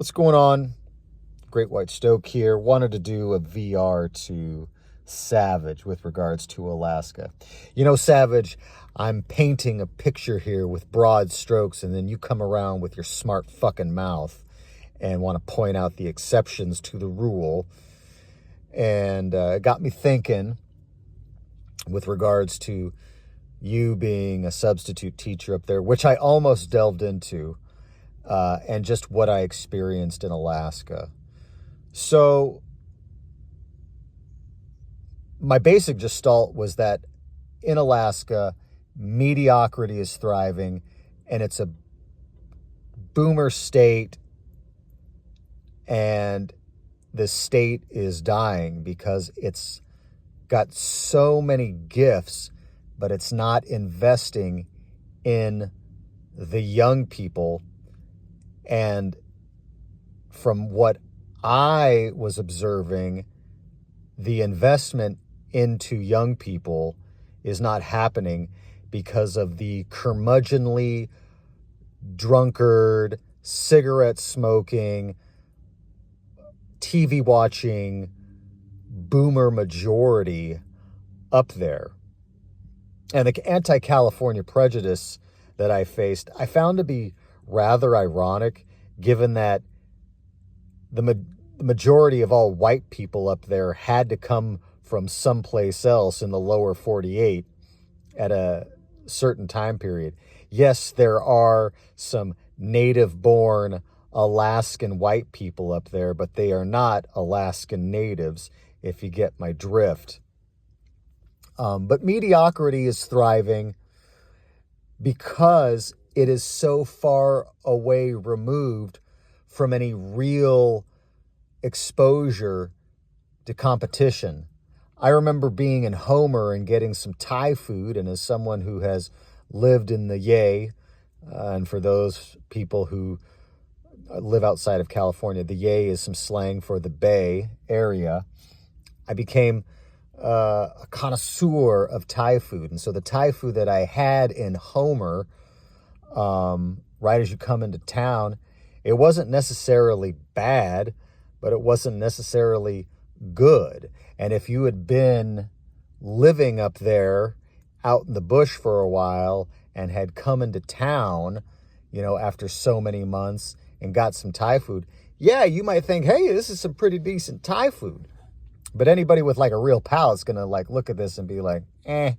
What's going on? Great White Stoke here. Wanted to do a VR to Savage with regards to Alaska. You know, Savage, I'm painting a picture here with broad strokes, and then you come around with your smart fucking mouth and want to point out the exceptions to the rule. And it got me thinking with regards to you being a substitute teacher up there, which I almost delved into, and just what I experienced in Alaska. So my basic gestalt was that in Alaska, mediocrity is thriving, and it's a boomer state, and the state is dying because it's got so many gifts, but it's not investing in the young people. And from what I was observing, the investment into young people is not happening because of the curmudgeonly, drunkard, cigarette smoking, TV watching boomer majority up there. And the anti-California prejudice that I faced, I found to be rather ironic, given that the majority of all white people up there had to come from someplace else in the lower 48 at a certain time period. Yes, there are some native-born Alaskan white people up there, but they are not Alaskan natives, if you get my drift. But mediocrity is thriving because it is so far away removed from any real exposure to competition. I remember being in Homer and getting some Thai food, and as someone who has lived in the Yay, and for those people who live outside of California, the Yay is some slang for the Bay area. I became a connoisseur of Thai food, and so the Thai food that I had in Homer, right as you come into town, it wasn't necessarily bad, but it wasn't necessarily good. And if you had been living up there out in the bush for a while and had come into town, after so many months and got some Thai food, yeah, you might think, hey, this is some pretty decent Thai food. But anybody with like a real palate's going to look at this and be like, eh.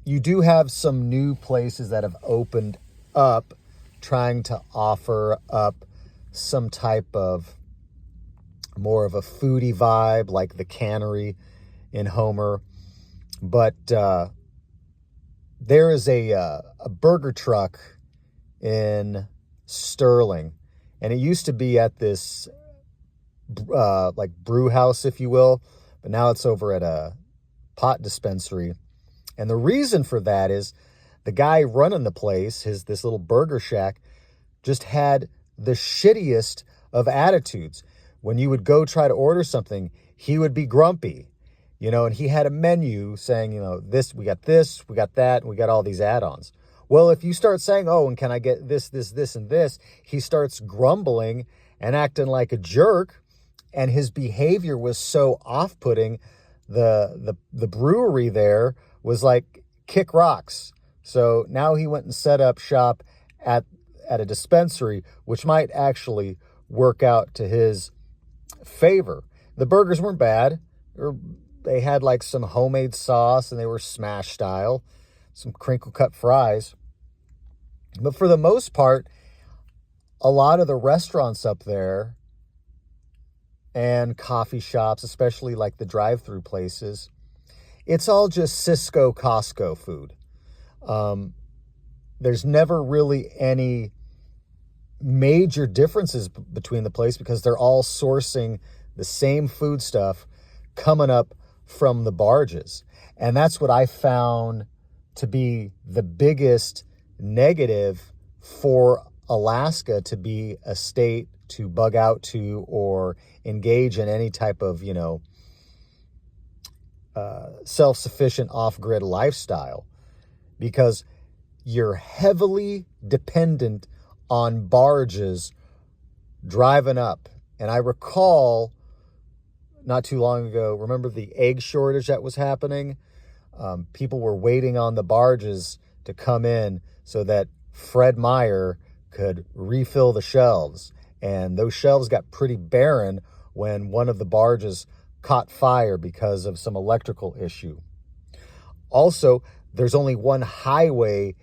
You do have some new places that have opened up trying to offer up some type of more of a foodie vibe, like the Cannery in Homer. But there is a burger truck in Sterling, and it used to be at this brew house, if you will, but now it's over at a pot dispensary. And the reason for that is the guy running the place, this little burger shack, just had the shittiest of attitudes. When you would go try to order something, he would be grumpy, and he had a menu saying, this, we got that, and we got all these add-ons. Well, if you start saying, oh, and can I get this, and this, he starts grumbling and acting like a jerk, and his behavior was so off-putting, the brewery there was like, kick rocks. So now he went and set up shop at a dispensary, which might actually work out to his favor. The burgers weren't bad. They had like some homemade sauce, and they were smash style, some crinkle cut fries. But for the most part, a lot of the restaurants up there and coffee shops, especially like the drive-through places, it's all just Cisco Costco food. There's never really any major differences between the place because they're all sourcing the same food stuff coming up from the barges. And that's what I found to be the biggest negative for Alaska to be a state to bug out to or engage in any type of, self-sufficient off-grid lifestyle, because you're heavily dependent on barges driving up. And I recall not too long ago, remember the egg shortage that was happening? People were waiting on the barges to come in so that Fred Meyer could refill the shelves. And those shelves got pretty barren when one of the barges caught fire because of some electrical issue. Also, there's only one highway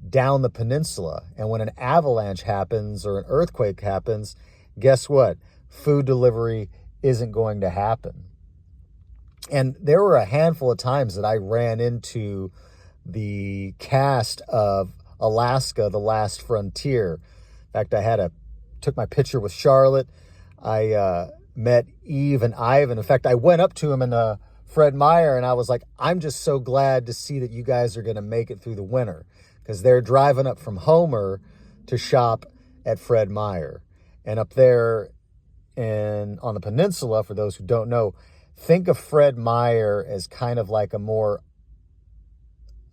down the peninsula. And when an avalanche happens or an earthquake happens, guess what? Food delivery isn't going to happen. And there were a handful of times that I ran into the cast of Alaska, The Last Frontier. In fact, took my picture with Charlotte. I met Eve and Ivan. In fact, I went up to him and Fred Meyer, and I was like, I'm just so glad to see that you guys are going to make it through the winter, because they're driving up from Homer to shop at Fred Meyer. And up there on the peninsula, for those who don't know, think of Fred Meyer as kind of like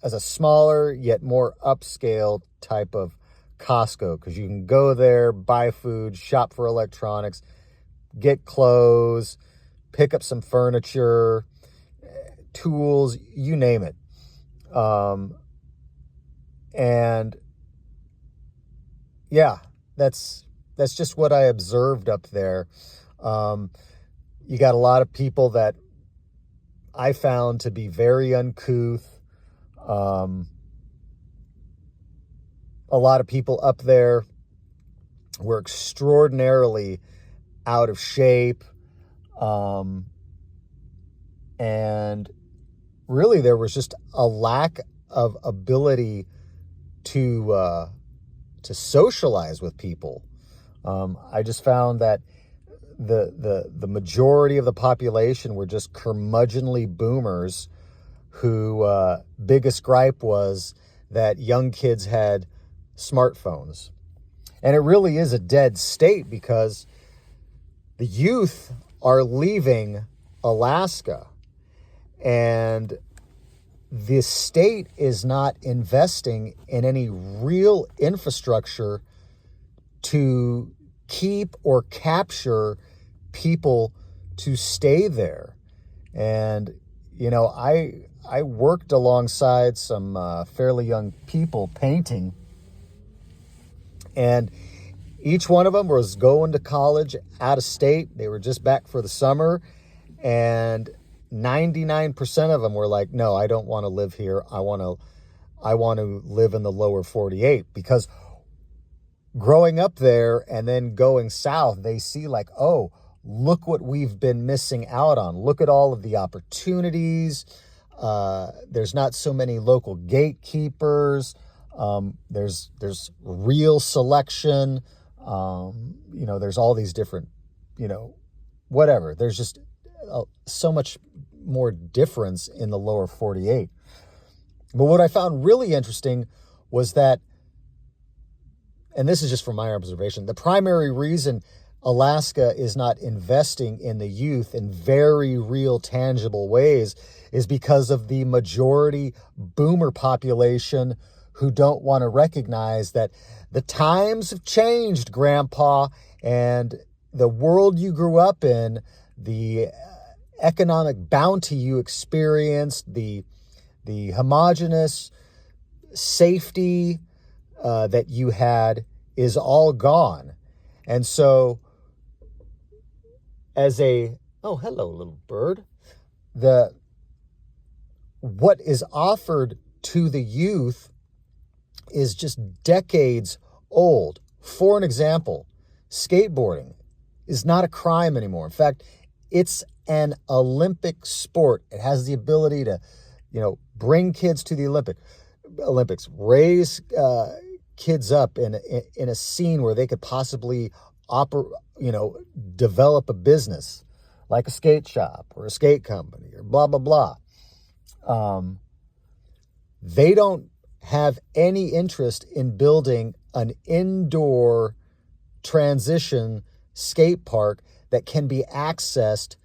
as a smaller yet more upscale type of Costco, because you can go there, buy food, shop for electronics, get clothes, pick up some furniture, tools, you name it. And yeah, that's just what I observed up there. You got a lot of people that I found to be very uncouth. A lot of people up there were extraordinarily out of shape. And really there was just a lack of ability to socialize with people. I just found that the majority of the population were just curmudgeonly boomers who biggest gripe was that young kids had smartphones. And it really is a dead state, because the youth are leaving Alaska, and the state is not investing in any real infrastructure to keep or capture people to stay there. And, I worked alongside some fairly young people painting, and each one of them was going to college out of state. They were just back for the summer, and 99% of them were like, no, I don't want to live here. I want to live in the lower 48, because growing up there and then going south, they see like, oh, look what we've been missing out on. Look at all of the opportunities. There's not so many local gatekeepers. There's real selection. There's all these different, whatever. There's just so much more difference in the lower 48. But what I found really interesting was that, and this is just from my observation, the primary reason Alaska is not investing in the youth in very real, tangible ways is because of the majority boomer population who don't want to recognize that the times have changed, Grandpa, and the world you grew up in, the economic bounty you experienced, the homogeneous safety that you had is all gone. And so oh, hello, little bird. What is offered to the youth is just decades old. For an example, skateboarding is not a crime anymore. In fact, it's an Olympic sport. It has the ability to, bring kids to the Olympics, raise kids up in a scene where they could possibly develop a business like a skate shop or a skate company or blah, blah, blah. They don't have any interest in building an indoor transition skate park that can be accessed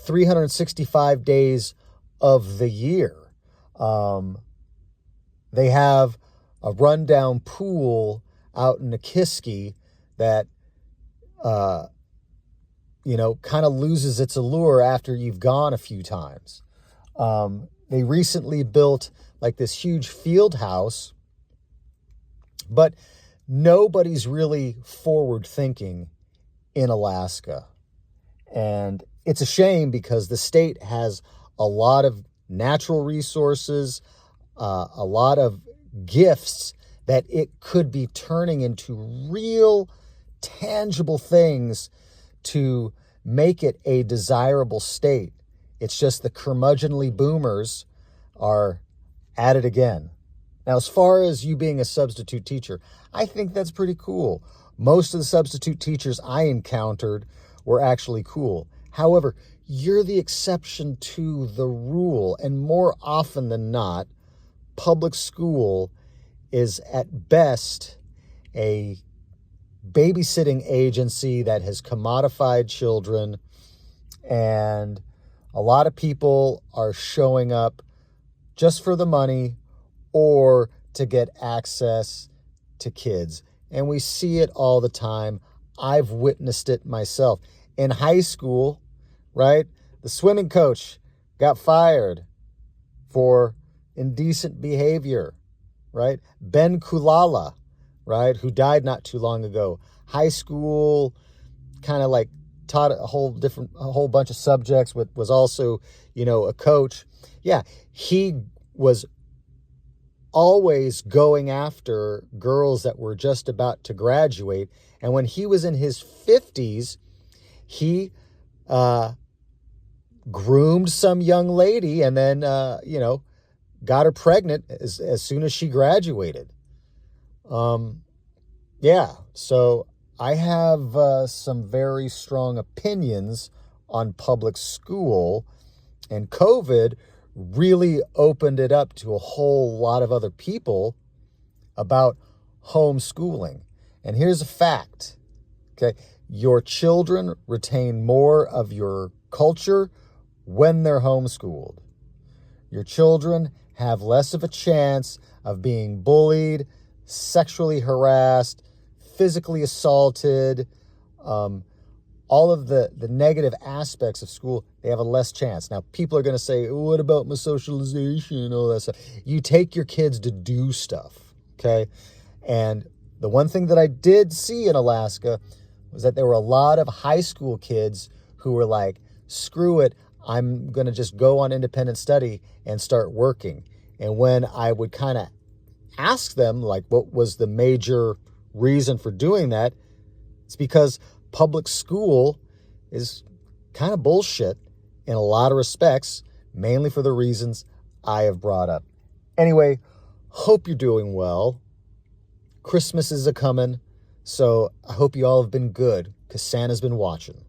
365 days of the year. They have a rundown pool out in Nikiski that kind of loses its allure after you've gone a few times. They recently built like this huge field house, but nobody's really forward thinking in Alaska. And it's a shame because the state has a lot of natural resources, a lot of gifts that it could be turning into real tangible things to make it a desirable state. It's just the curmudgeonly boomers are at it again. Now, as far as you being a substitute teacher, I think that's pretty cool. Most of the substitute teachers I encountered were actually cool. However, you're the exception to the rule, and more often than not, public school is at best a babysitting agency that has commodified children, and a lot of people are showing up just for the money or to get access to kids. And we see it all the time. I've witnessed it myself. In high school, right, the swimming coach got fired for indecent behavior, right? Ben Kulala, right, who died not too long ago. High school, kind of like taught a whole bunch of subjects, was also, a coach. Yeah, he was always going after girls that were just about to graduate. And when he was in his 50s, he groomed some young lady and then, got her pregnant as soon as she graduated. So I have some very strong opinions on public school, and COVID really opened it up to a whole lot of other people about homeschooling. And here's a fact, okay? Your children retain more of your culture when they're homeschooled. Your children have less of a chance of being bullied, sexually harassed, physically assaulted, all of the negative aspects of school, they have a less chance. Now, people are going to say, what about my socialization and all that stuff? You take your kids to do stuff, okay? And the one thing that I did see in Alaska was that there were a lot of high school kids who were like, screw it, I'm going to just go on independent study and start working. And when I would kind of ask them, like, what was the major reason for doing that, it's because public school is kind of bullshit in a lot of respects, mainly for the reasons I have brought up. Anyway, hope you're doing well. Christmas is a-coming, so I hope you all have been good, because Santa's been watching.